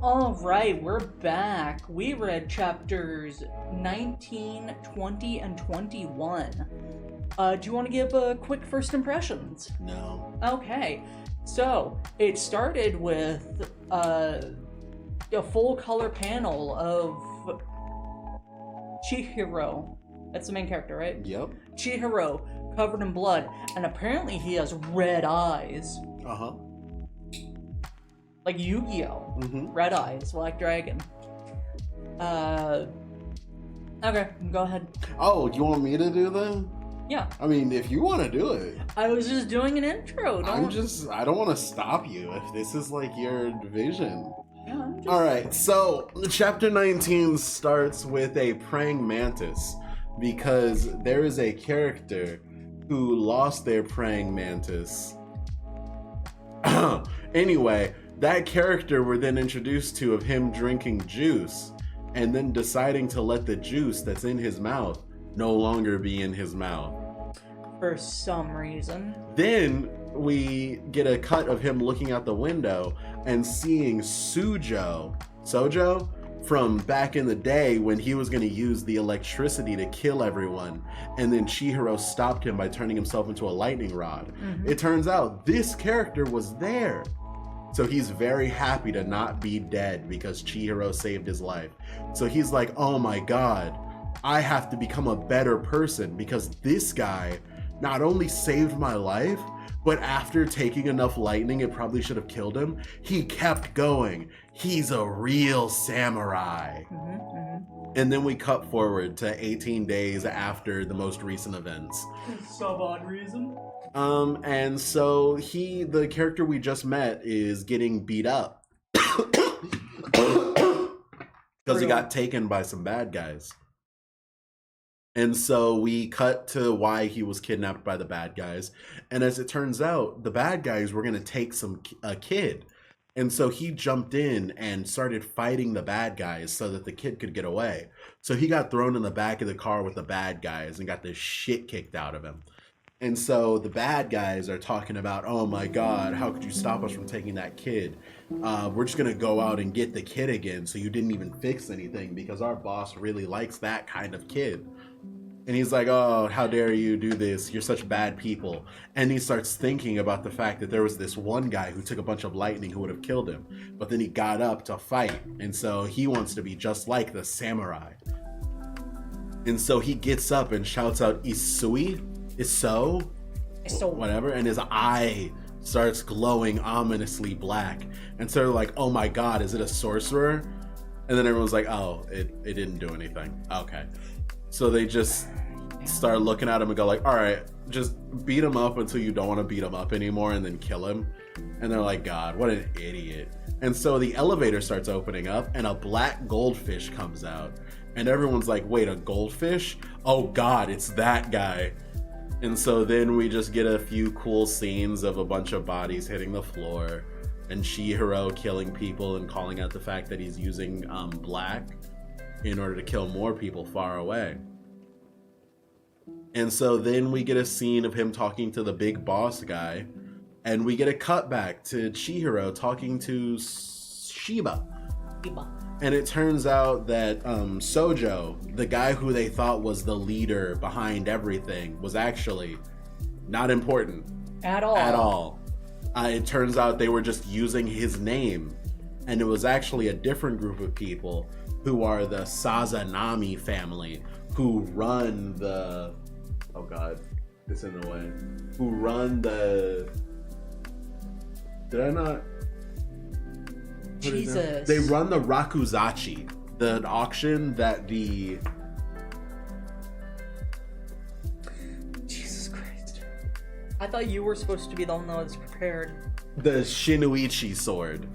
Alright, we're back. We read chapters 19, 20, and 21. Do you want to give quick first impressions? No. Okay, so it started with a full color panel of Chihiro. That's the main character, right? Yep. Chihiro, covered in blood, and apparently he has red eyes. Uh-huh. Like Yu-Gi-Oh! Mm-hmm. Red eyes, Black Dragon. Okay, go ahead. Oh, you want me to do that? Yeah. I mean, if you want to do it. I was just doing an intro. I don't want to stop you if this is like your vision. Yeah, I'm just... Alright, so chapter 19 starts with a praying mantis because there is a character who lost their praying mantis. Anyway, that character we're then introduced to of him drinking juice and then deciding to let the juice that's in his mouth no longer be in his mouth. For some reason. Then we get a cut of him looking out the window and seeing Sojo from back in the day when he was going to use the electricity to kill everyone, and then Chihiro stopped him by turning himself into a lightning rod. Mm-hmm. It turns out this character was there. So he's very happy to not be dead because Chihiro saved his life. So he's like, oh my god, I have to become a better person because this guy not only saved my life, but after taking enough lightning, it probably should have killed him. He kept going. He's a real samurai. Mm-hmm, mm-hmm. And then we cut forward to 18 days after the most recent events. Some odd reason. And so the character we just met is getting beat up. Because he got taken by some bad guys. And so we cut to why he was kidnapped by the bad guys. And as it turns out, the bad guys were going to take a kid. And so he jumped in and started fighting the bad guys so that the kid could get away. So he got thrown in the back of the car with the bad guys and got the shit kicked out of him. And so the bad guys are talking about, oh my god, how could you stop us from taking that kid? We're just going to go out and get the kid again. So you didn't even fix anything because our boss really likes that kind of kid. And he's like, oh, how dare you do this? You're such bad people. And he starts thinking about the fact that there was this one guy who took a bunch of lightning who would have killed him. But then he got up to fight. And so he wants to be just like the samurai. And so he gets up and shouts out, Isui? Isso? Whatever. And his eye starts glowing ominously black. And so they're like, oh my god, is it a sorcerer? And then everyone's like, oh, it didn't do anything. Okay. So they just start looking at him and go like, all right, just beat him up until you don't want to beat him up anymore and then kill him. And they're like, God, what an idiot. And so the elevator starts opening up and a black goldfish comes out. And everyone's like, wait, a goldfish? Oh God, it's that guy. And so then we just get a few cool scenes of a bunch of bodies hitting the floor and Chihiro killing people and calling out the fact that he's using black in order to kill more people far away. And so then we get a scene of him talking to the big boss guy, and we get a cut back to Chihiro talking to Shiba. And it turns out that Sojo, the guy who they thought was the leader behind everything, was actually not important. At all. It turns out they were just using his name, and it was actually a different group of people who are the Sazanami family, who run the... Oh god, it's in the way. Who run the... Did I not... Jesus. They run the Rakuzachi, the auction that the... Jesus Christ. I thought you were supposed to be the one that was prepared. The Shinuichi sword.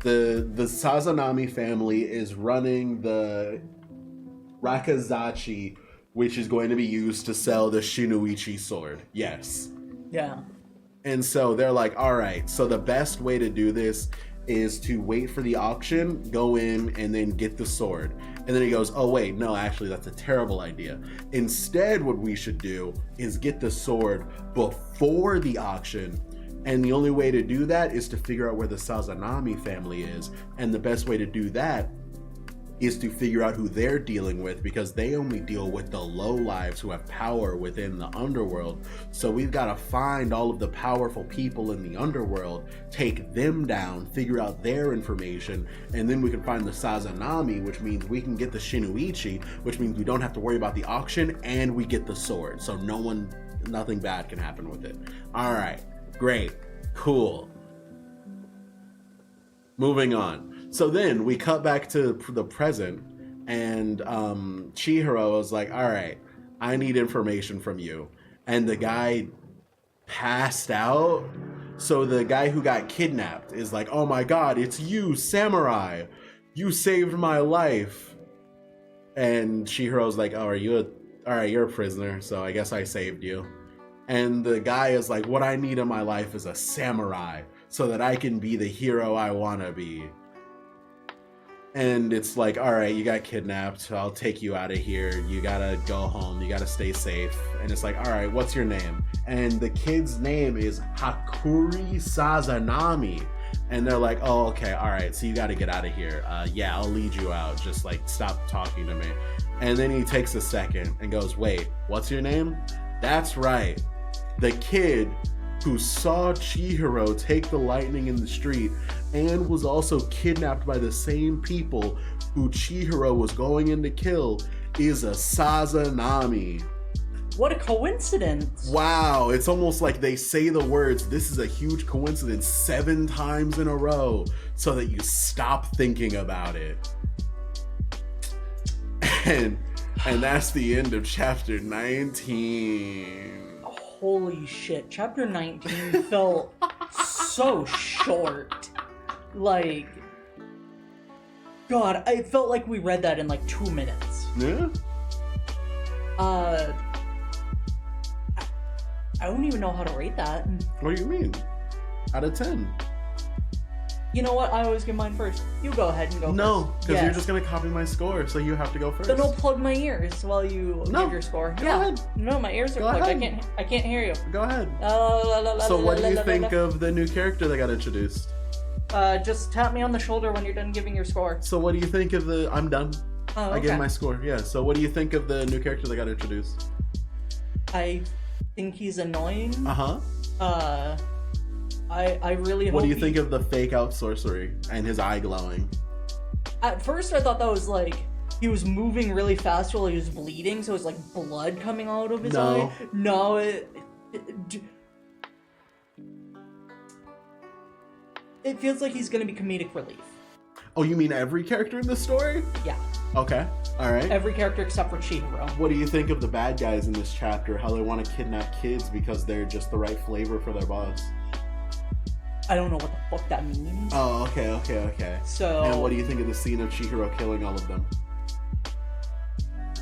The Sazanami family is running the Rakuzachi, which is going to be used to sell the Shinuichi sword. Yes. Yeah. And so they're like, all right, so the best way to do this is to wait for the auction, go in, and then get the sword. And then he goes, oh wait, no, actually that's a terrible idea. Instead, what we should do is get the sword before the auction, And the only way to do that is to figure out where the Sazanami family is. And the best way to do that is to figure out who they're dealing with, because they only deal with the lowlives who have power within the underworld. So we've got to find all of the powerful people in the underworld, take them down, figure out their information, and then we can find the Sazanami, which means we can get the Shinuichi, which means we don't have to worry about the auction, and we get the sword. So nothing bad can happen with it. All right, great, cool. Moving on. So then we cut back to the present, and Chihiro is like, all right, I need information from you. And the guy passed out. So the guy who got kidnapped is like, oh my God, it's you, Samurai. You saved my life. And Chihiro's like, oh, you're a prisoner, so I guess I saved you. And the guy is like, what I need in my life is a samurai so that I can be the hero I want to be. And it's like, all right, you got kidnapped. I'll take you out of here. You gotta go home. You gotta stay safe. And it's like, all right, what's your name? And the kid's name is Hakuri Sazanami. And they're like, oh, okay, all right, so you gotta get out of here. Yeah, I'll lead you out. Just like, stop talking to me. And then he takes a second and goes, wait, what's your name? That's right. The kid who saw Chihiro take the lightning in the street and was also kidnapped by the same people who Chihiro was going in to kill is a Sazanami. What a coincidence. Wow, it's almost like they say the words, this is a huge coincidence 7 times in a row so that you stop thinking about it. And that's the end of chapter 19. Holy shit, chapter 19 felt so short. Like, God, I felt like we read that in like 2 minutes. Yeah? I don't even know how to rate that. What do you mean? Out of 10. You know what? I always give mine first. You go ahead and go first. No, because you're just going to copy my score, so you have to go first. Then I'll plug my ears while you give your score. Go ahead. No, my ears are Go plugged. ahead. I can't hear you. Go ahead. So what do you think of the new character that got introduced? Just tap me on the shoulder when you're done giving your score. So what do you think of the... I'm done. Oh, okay. I gave my score, yeah. So what do you think of the new character that got introduced? I think he's annoying. Uh-huh. I really hope. What do you think of the fake out sorcery and his eye glowing? At first I thought that was like he was moving really fast while he was bleeding, so it's like blood coming out of his eye. No, it feels like he's gonna be comedic relief. Oh, you mean every character in the story? Yeah. Okay, alright. Every character except for Chihiro. What do you think of the bad guys in this chapter? How they want to kidnap kids because they're just the right flavor for their boss? I don't know what the fuck that means. Oh, okay. So... And what do you think of the scene of Chihiro killing all of them?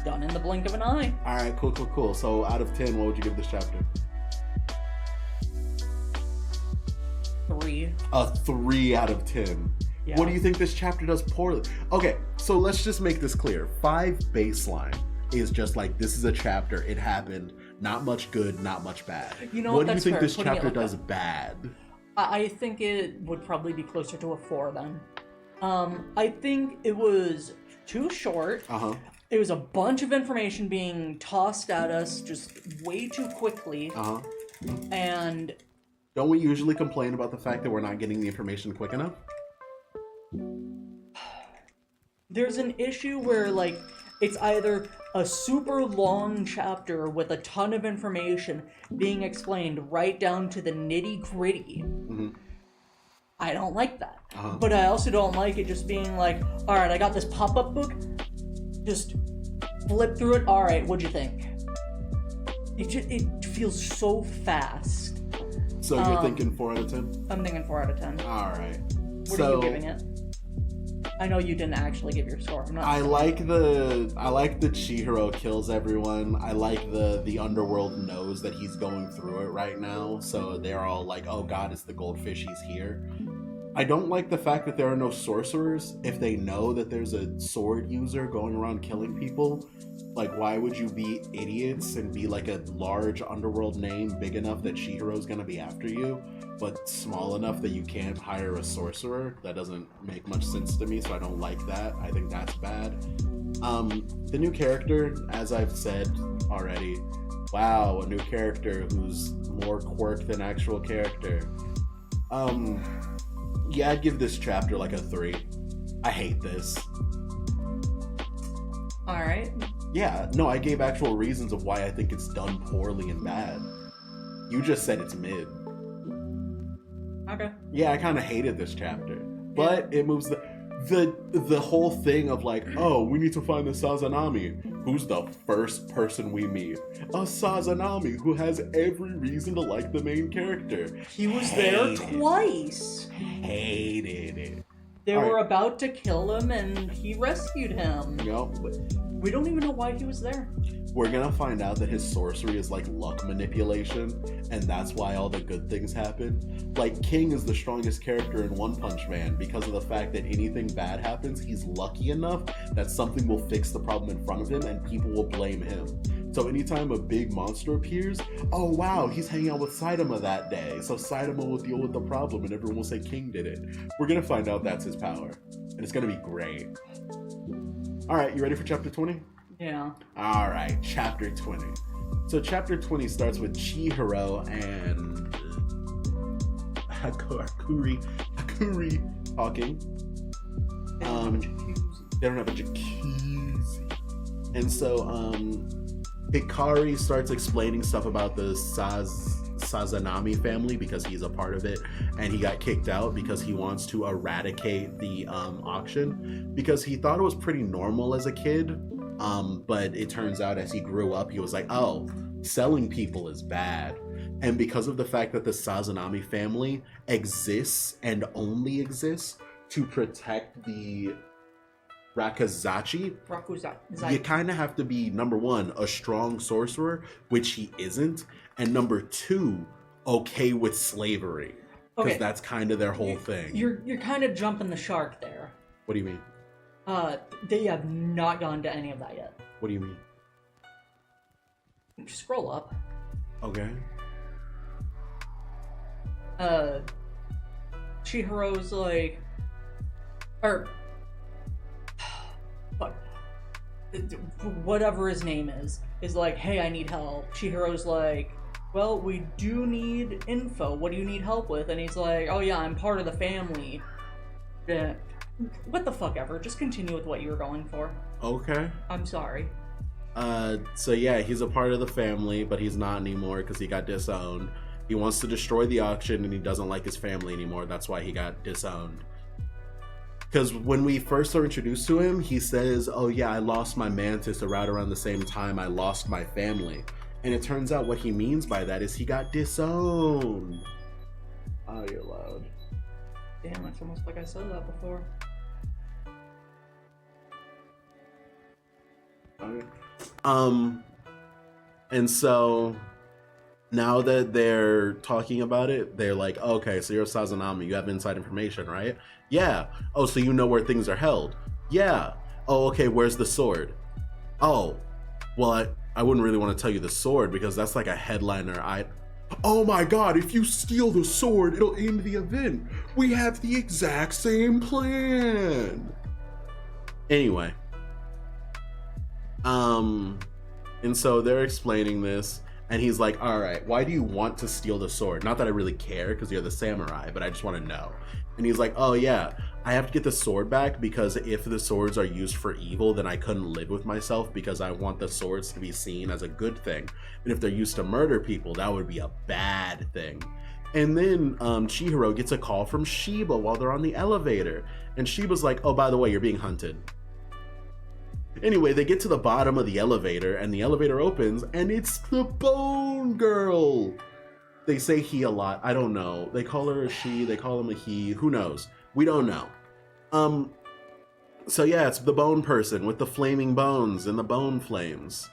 Done in the blink of an eye. Alright, cool. So out of 10, what would you give this chapter? 3. A 3 out of 10. Yeah. What do you think this chapter does poorly? Okay, so let's just make this clear. 5 baseline is just like, this is a chapter, it happened, not much good, not much bad. You know what do you think fair. this chapter does bad? I think it would probably be closer to a 4 then. I think it was too short. Uh-huh. It was a bunch of information being tossed at us just way too quickly. Uh-huh. And... Don't we usually complain about the fact that we're not getting the information quick enough? There's an issue where, like, it's either a super long chapter with a ton of information being explained right down to the nitty-gritty. Mm-hmm. I don't like that. Uh-huh. But I also don't like it just being like, alright, I got this pop-up book, just flip through it, alright, what'd you think? It feels so fast. So you're thinking 4 out of 10? I'm thinking 4 out of 10. Alright. What are you giving it? I know you didn't actually give your score. I like the Chihiro kills everyone. I like the underworld knows that he's going through it right now, so they're all like, oh god, it's the goldfish, he's here. I don't like the fact that there are no sorcerers if they know that there's a sword user going around killing people. Like, why would you be idiots and be like a large underworld name big enough that Chihiro's gonna be after you? but small enough that you can't hire a sorcerer. That doesn't make much sense to me, so I don't like that. I think that's bad. The new character, as I've said already, wow, a new character who's more quirk than actual character. Yeah, I'd give this chapter like a 3. I hate this. Alright. Yeah, no, I gave actual reasons of why I think it's done poorly and bad. You just said it's mid. Okay. Yeah, I kind of hated this chapter, but it moves the whole thing of like, oh, we need to find the Sazanami. Who's the first person we meet? A Sazanami who has every reason to like the main character. He was there twice. Hated it. They were about to kill him, and he rescued him. Yep. We don't even know why he was there. We're gonna find out that his sorcery is like luck manipulation, and that's why all the good things happen. Like, King is the strongest character in One Punch Man because of the fact that anything bad happens, he's lucky enough that something will fix the problem in front of him and people will blame him. So anytime a big monster appears, oh wow, he's hanging out with Saitama that day, so Saitama will deal with the problem and everyone will say King did it. We're gonna find out that's his power, and it's gonna be great. Alright, you ready for chapter 20? Yeah. Alright, chapter 20. So chapter 20 starts with Chihiro and Hakuri talking. They don't have a jacuzzi. And so Hikari starts explaining stuff about the Sazanami family because he's a part of it, and he got kicked out because he wants to eradicate the auction because he thought it was pretty normal as a kid, but it turns out as he grew up he was like, oh, selling people is bad. And because of the fact that the Sazanami family exists and only exists to protect the Rakuzachi, you kind of have to be, number one, a strong sorcerer, which he isn't, and number two, okay with slavery, because that's kind of their whole thing. You're kind of jumping the shark there. What do you mean? They have not gone to any of that yet. What do you mean? Scroll up. Okay. Chihiro's like, or whatever his name is like, hey, I need help. Chihiro's like, well, we do need info. What do you need help with? And he's like, oh yeah, I'm part of the family. Yeah. What the fuck ever. Just continue with what you were going for. Okay. I'm sorry. So yeah, he's a part of the family, but he's not anymore because he got disowned. He wants to destroy the auction and he doesn't like his family anymore. That's why he got disowned. Because when we first are introduced to him, he says, oh yeah, I lost my mantis right around the same time I lost my family. And it turns out what he means by that is he got disowned. Oh, you're loud. Damn, it's almost like I said that before. Okay. And so now that they're talking about it, they're like, okay, so you're a Sazanami, you have inside information, right? Yeah. Oh, so you know where things are held? Yeah. Oh, okay, where's the sword? Oh, well, I wouldn't really want to tell you the sword because that's like a headliner. Oh my god, if you steal the sword, it'll end the event. We have the exact same plan. Anyway. And so they're explaining this, and he's like, all right, why do you want to steal the sword? Not that I really care because you're the samurai, but I just want to know. And he's like, oh yeah, I have to get the sword back because if the swords are used for evil, then I couldn't live with myself because I want the swords to be seen as a good thing. And if they're used to murder people, that would be a bad thing. And then Chihiro gets a call from Shiba while they're on the elevator. And Shiba's like, oh, by the way, you're being hunted. Anyway, they get to the bottom of the elevator and the elevator opens and it's the Bone Girl. They say he a lot. I don't know. They call her a she. They call him a he. Who knows? We don't know. So yeah, it's the bone person with the flaming bones and the bone flames.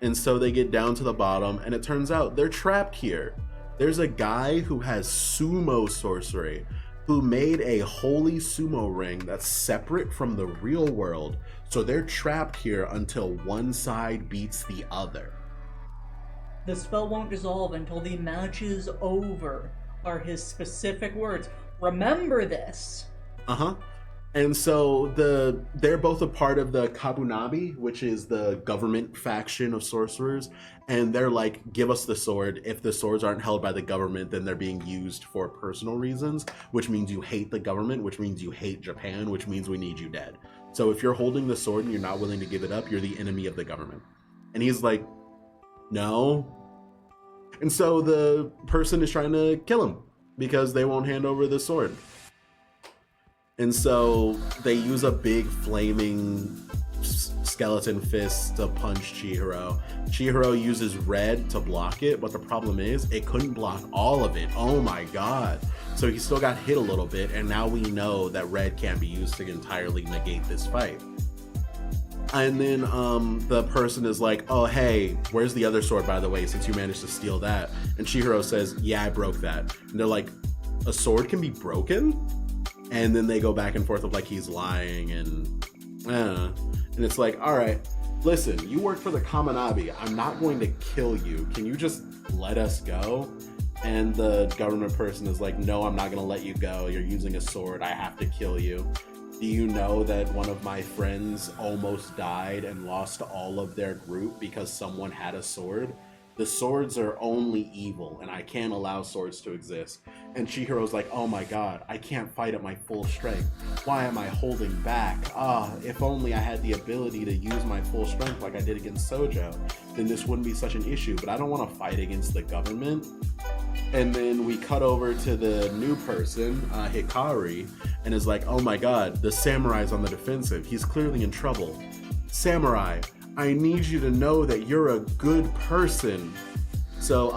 And so they get down to the bottom and it turns out they're trapped here. There's a guy who has sumo sorcery who made a holy sumo ring that's separate from the real world. So they're trapped here until one side beats the other. The spell won't dissolve until the match is over. are his specific words. Remember this. Uh-huh. And so they're both a part of the Kabunabi, which is the government faction of sorcerers, and they're like, give us the sword. If the swords aren't held by the government, then they're being used for personal reasons, which means you hate the government, which means you hate Japan, which means we need you dead. So if you're holding the sword and you're not willing to give it up, you're the enemy of the government. And he's like, no. And so the person is trying to kill him because they won't hand over the sword. And so they use a big flaming skeleton fist to punch Chihiro. Chihiro uses red to block it, but the problem is it couldn't block all of it. Oh my god. So he still got hit a little bit, and now we know that red can't be used to entirely negate this fight. And then the person is like, oh hey, where's the other sword, by the way, since you managed to steal that? And Chihiro says, yeah, I broke that. And they're like, a sword can be broken? And then they go back and forth of like he's lying and it's like, all right, listen, you work for the Kaminabi. I'm not going to kill you. Can you just let us go? And the government person is like, no, I'm not going to let you go. You're using a sword. I have to kill you. Do you know that one of my friends almost died and lost all of their group because someone had a sword? The swords are only evil, and I can't allow swords to exist. And Chihiro's like, oh my god, I can't fight at my full strength. Why am I holding back? If only I had the ability to use my full strength like I did against Sojo, then this wouldn't be such an issue, but I don't want to fight against the government. And then we cut over to the new person, Hikari, and is like, oh my god, the samurai's on the defensive. He's clearly in trouble. Samurai, I need you to know that you're a good person. So,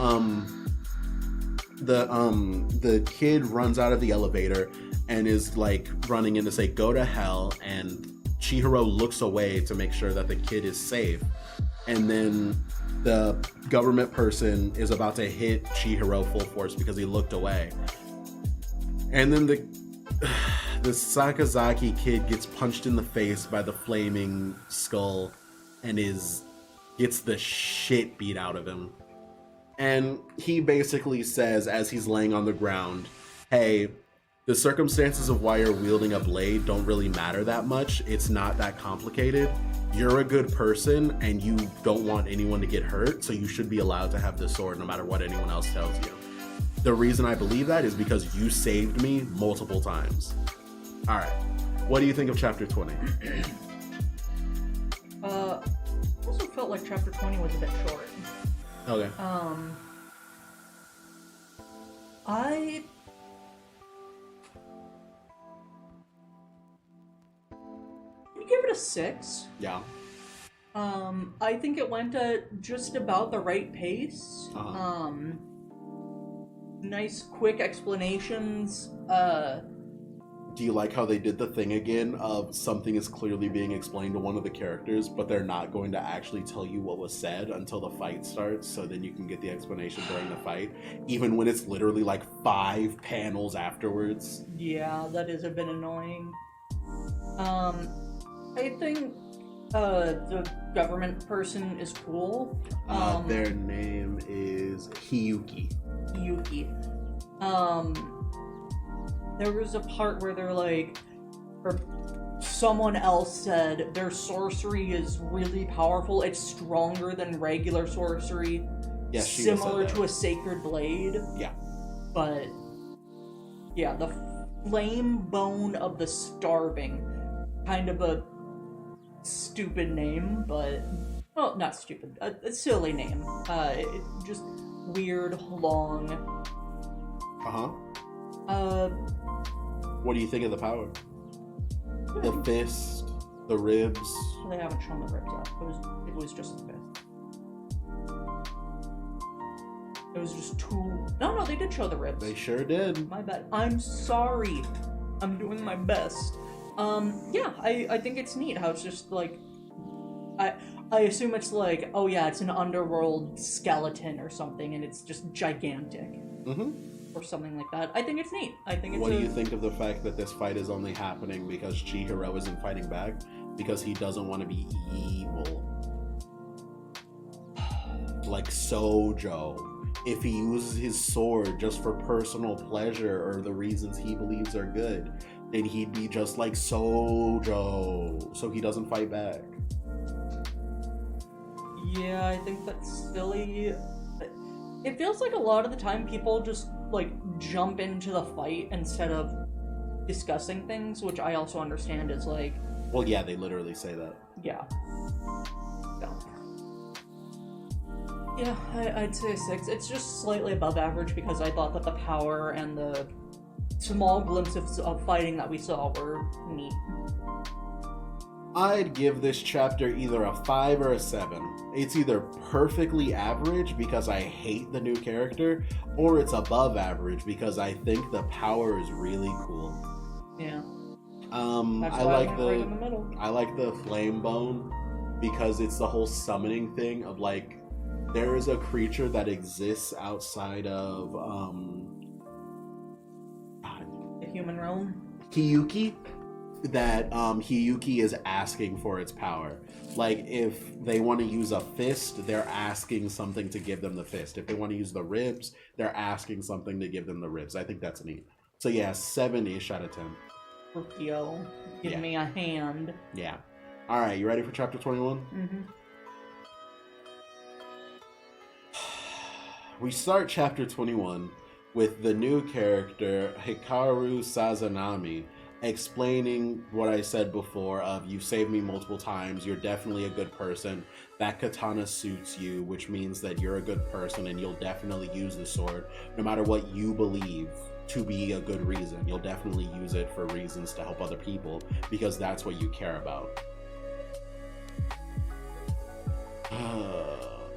the kid runs out of the elevator and is like running in to say, go to hell. And Chihiro looks away to make sure that the kid is safe. And then the government person is about to hit Chihiro full force because he looked away. And then the Sakazaki kid gets punched in the face by the flaming skull and gets the shit beat out of him. And he basically says, as he's laying on the ground, hey, the circumstances of why you're wielding a blade don't really matter that much. It's not that complicated. You're a good person and you don't want anyone to get hurt, so you should be allowed to have the sword no matter what anyone else tells you. The reason I believe that is because you saved me multiple times. All right, what do you think of chapter 20? I also felt like chapter 20 was a bit short. Okay. I give it a 6. Yeah. I think it went at just about the right pace. Uh-huh. Nice, quick explanations. Do you like how they did the thing again of something is clearly being explained to one of the characters, but they're not going to actually tell you what was said until the fight starts, so then you can get the explanation during the fight, even when it's literally like 5 panels afterwards? Yeah, that is a bit annoying. I think the government person is cool. Their name is Hiyuki. There was a part where they're like, or someone else said their sorcery is really powerful. It's stronger than regular sorcery. Yeah, similar to a sacred blade. Yeah. But yeah, the flame bone of the starving. Kind of a stupid name, but well, not stupid. A silly name. Just weird, long. What do you think of the power? The fist, the ribs. They haven't shown the ribs yet. It was just the fist. It was just two. No, they did show the ribs. They sure did. My bad. I'm sorry. I'm doing my best. Yeah, I think it's neat how it's just like, I assume it's like, oh yeah, it's an underworld skeleton or something, and it's just gigantic. Mm-hmm. Or something like that. I think it's neat. I think it's What do you think of the fact that this fight is only happening because Chihiro isn't fighting back? Because he doesn't want to be evil. Like Sojo. if he uses his sword just for personal pleasure or the reasons he believes are good, then he'd be just like Sojo, so he doesn't fight back. Yeah, I think that's silly. It feels like a lot of the time people just like jump into the fight instead of discussing things, which I also understand is like... Well, yeah, they literally say that. Yeah. Yeah, I'd say 6. It's just slightly above average because I thought that the power and the small glimpses of fighting that we saw were neat. I'd give this chapter either a 5 or a 7. It's either perfectly average because I hate the new character, or it's above average because I think the power is really cool. Yeah. I like the right in the middle. I like the flame bone because it's the whole summoning thing of like there is a creature that exists outside of the human realm. Hiyuki. That Hiyuki is asking for its power. Like, if they want to use a fist, they're asking something to give them the fist. If they want to use the ribs, they're asking something to give them the ribs. I think that's neat. So yeah, 7-ish out of 10. Rukio, give me a hand. Yeah. Alright, you ready for chapter 21? Mm-hmm. We start chapter 21 with the new character, Hikaru Sazanami, explaining what I said before of you saved me multiple times, you're definitely a good person, that katana suits you, which means that you're a good person and you'll definitely use the sword no matter what you believe to be a good reason. You'll definitely use it for reasons to help other people because that's what you care about.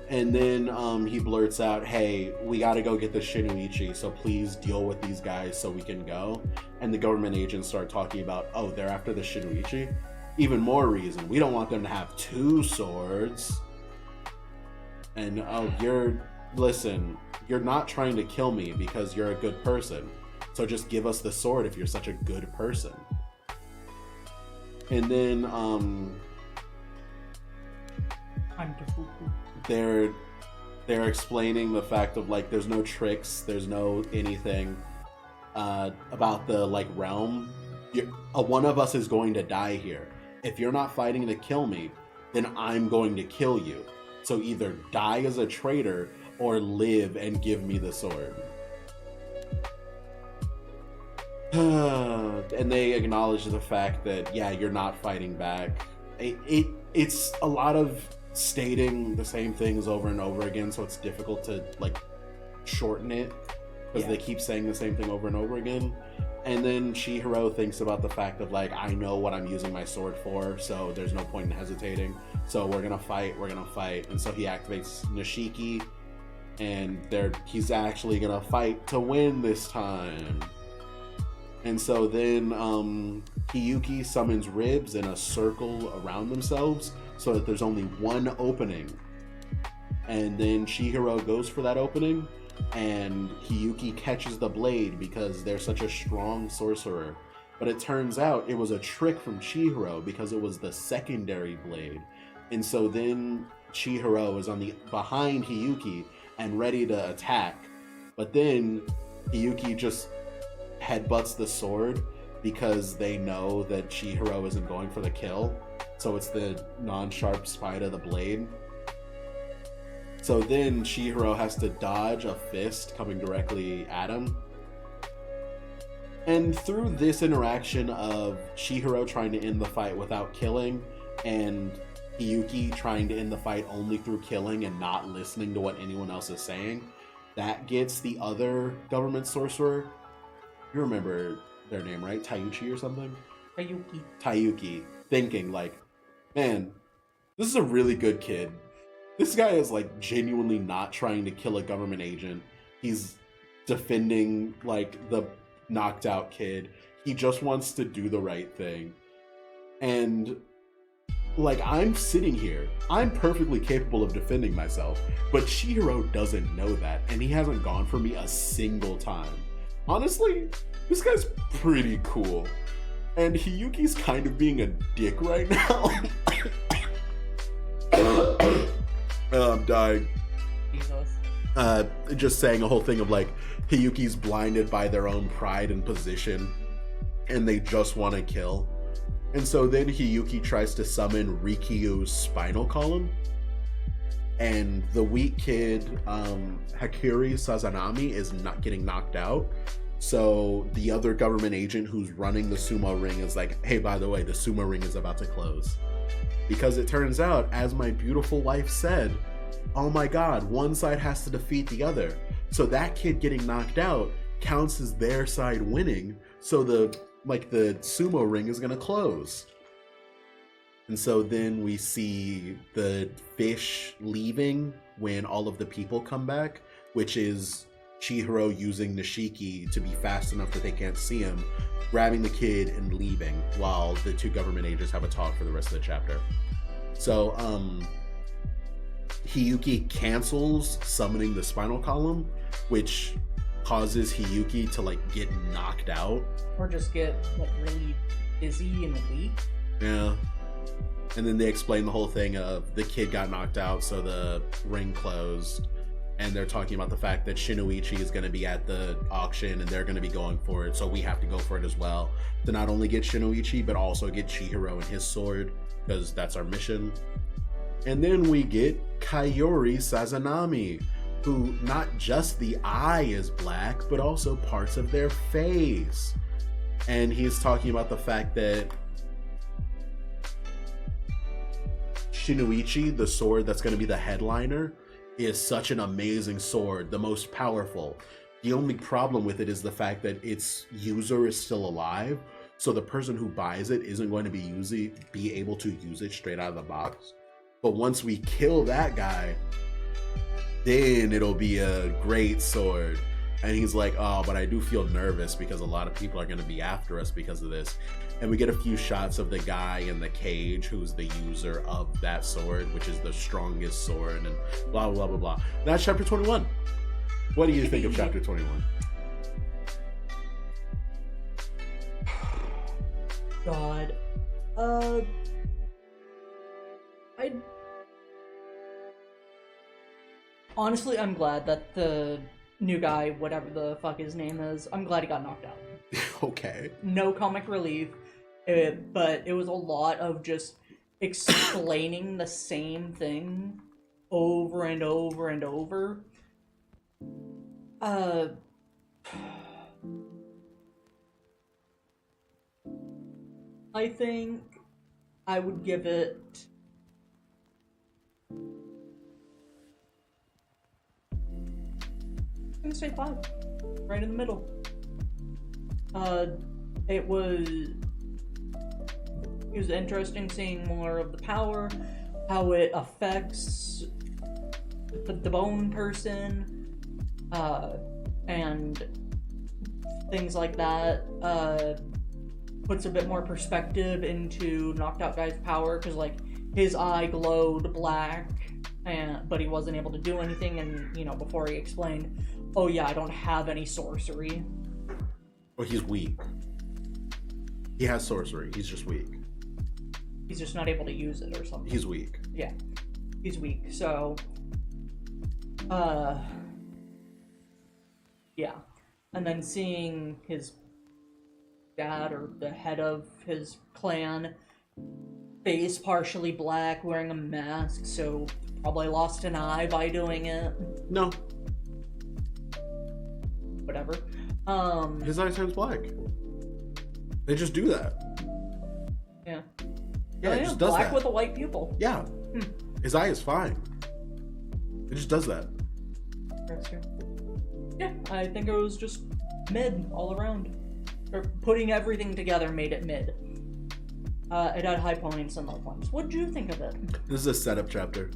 And then he blurts out, hey, we gotta go get the Shinoichi, so please deal with these guys so we can go. And the government agents start talking about, oh, they're after the Shinoichi? Even more reason. We don't want them to have 2 swords. And, oh, listen, you're not trying to kill me because you're a good person. So just give us the sword if you're such a good person. And then, they're explaining the fact of like there's no tricks, there's no anything about the like realm. One of us is going to die here. If you're not fighting to kill me, then I'm going to kill you. So either die as a traitor or live and give me the sword. And they acknowledge the fact that yeah, you're not fighting back. It's a lot of stating the same things over and over again, so it's difficult to like shorten it because they keep saying the same thing over and over again. And then Chihiro thinks about the fact of like, I know what I'm using my sword for, so there's no point in hesitating, so we're gonna fight. And so he activates Nishiki, and he's actually gonna fight to win this time. And so then Hiyuki summons ribs in a circle around themselves so that there's only one opening. And then Chihiro goes for that opening, and Hiyuki catches the blade because they're such a strong sorcerer. But it turns out it was a trick from Chihiro because it was the secondary blade. And so then Chihiro is behind Hiyuki and ready to attack. But then Hiyuki just headbutts the sword because they know that Chihiro isn't going for the kill. So it's the non-sharp spine of the blade. So then Chihiro has to dodge a fist coming directly at him. And through this interaction of Chihiro trying to end the fight without killing, and Hiyuki trying to end the fight only through killing and not listening to what anyone else is saying, that gets the other government sorcerer, you remember their name, right? Taiuchi or something? Taiuki. Thinking like, man, this is a really good kid. This guy is like genuinely not trying to kill a government agent. He's defending like the knocked out kid. He just wants to do the right thing. And like, I'm sitting here, I'm perfectly capable of defending myself, but Chihiro doesn't know that, and he hasn't gone for me a single time. Honestly, this guy's pretty cool. And Hiyuki's kind of being a dick right now. I'm dying. Jesus. just saying a whole thing of like Hiyuki's blinded by their own pride and position, and they just want to kill. And so then Hiyuki tries to summon Rikyu's spinal column, and the weak kid, Hakuri Sazanami, is not getting knocked out. So the other government agent who's running the sumo ring is like, hey, by the way, the sumo ring is about to close. Because it turns out, as my beautiful wife said, oh my god, one side has to defeat the other. So that kid getting knocked out counts as their side winning. So the sumo ring is gonna close. And so then we see the fish leaving when all of the people come back, which is Chihiro using Nishiki to be fast enough that they can't see him, grabbing the kid and leaving while the two government agents have a talk for the rest of the chapter. So, Hiyuki cancels summoning the spinal column, which causes Hiyuki to like get knocked out. Or just get like really dizzy and weak. Yeah. And then they explain the whole thing of the kid got knocked out, so the ring closed. And they're talking about the fact that Shinoichi is going to be at the auction and they're going to be going for it. So we have to go for it as well to not only get Shinoichi, but also get Chihiro and his sword, because that's our mission. And then we get Kayori Sazanami, who not just the eye is black, but also parts of their face. And he's talking about the fact that Shinoichi, the sword that's going to be the headliner, is such an amazing sword, the most powerful. The only problem with it is the fact that its user is still alive, so the person who buys it isn't going to be able to use it straight out of the box. But once we kill that guy, then it'll be a great sword. And he's like, oh, but I do feel nervous because a lot of people are going to be after us because of this. And we get a few shots of the guy in the cage who's the user of that sword, which is the strongest sword, and blah, blah, blah, blah. That's chapter 21. What do you think of chapter 21? God. Honestly, I'm glad that the new guy, whatever the fuck his name is, I'm glad he got knocked out. Okay. No comic relief, but it was a lot of just explaining the same thing over and over and over. I think I would give it... I'm gonna say 5. Right in the middle. It was interesting seeing more of the power, how it affects the bone person, and things like that. Puts a bit more perspective into knocked out guy's power, because like his eye glowed black, but he wasn't able to do anything, and you know, before he explained, oh yeah, I don't have any sorcery. Well, he's weak. He has sorcery, he's just weak. He's just not able to use it or something. He's weak. Yeah, he's weak, so... yeah. And then seeing his dad, or the head of his clan, face partially black, wearing a mask, so probably lost an eye by doing it. No. Whatever. His eye turns black. They just do that. Yeah. Yeah, it just does black that. with a white pupil. Yeah. His eye is fine. It just does that. That's true. Yeah, I think it was just mid all around. Or putting everything together made it mid. It had high points and low points. What did you think of it? This is a setup chapter.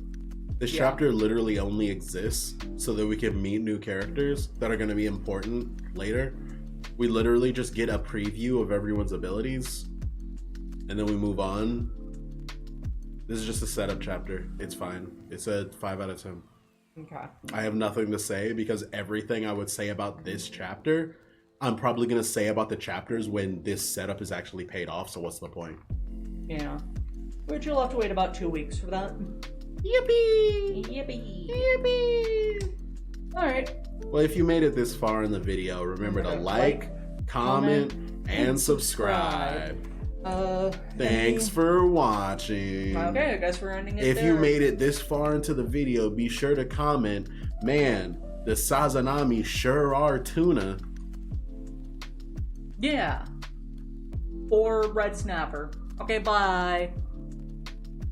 This chapter literally only exists so that we can meet new characters that are going to be important later. We literally just get a preview of everyone's abilities, and then we move on. This is just a setup chapter. It's fine. It's a 5 out of 10. Okay. I have nothing to say, because everything I would say about this chapter, I'm probably going to say about the chapters when this setup is actually paid off, so what's the point? Yeah. Which you'll have to wait about 2 weeks for that. Yippee! Yippee! Yippee! Alright. Well, if you made it this far in the video, remember to like, comment, and subscribe. Thanks for watching. Okay, I guess we're ending it If there. you made it this far into the video, be sure to comment, man, the Sazanami sure are tuna. Yeah. Or red snapper. Okay, bye.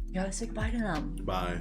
You gotta say goodbye to them. Bye.